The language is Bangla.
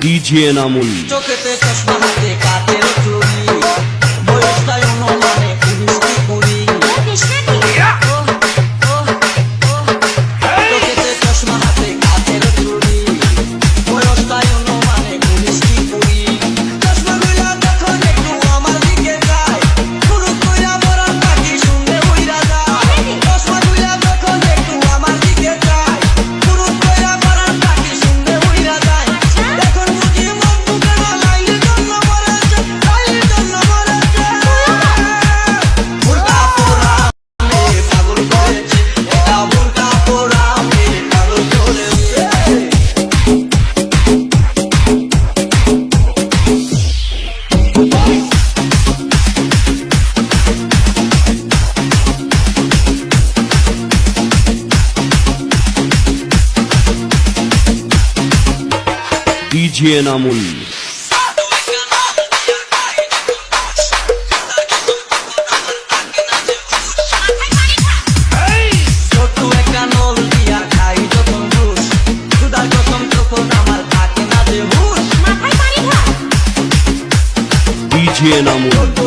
ডিজে নামুল চোখেতে চশমা হাতে কাতের চুরি বয়সটাই অনুমানে 19-20 চোখেতে চশমা হাতে কাতের চুরি বয়সটাই অনুমানে 19-20 চশমা গুলা যখন একটু আমার দিকে যায় পুরো কইরা বরান পাখি শুনলে উইরা যায় চশমা গুলা যখন একটু আমার দিকে যায় পুরো কইরা বরান পাখি শুনলে উইরা যায় এখন বুঝি মন বুকের লাইনের জন্য মরেছে লাইনের জন্য মরেছে বুড়কা পোড়া মে পাগল করেছে এটা বুড়কা পোড়া মে পাগল করেছে ডিজে নামুল ছোট একটা নল দিয়া খাই যখন ঘুষ ক্ষুধার যখন তখন আমার থাকে না যে হুশ ডিজে নামুল ছোট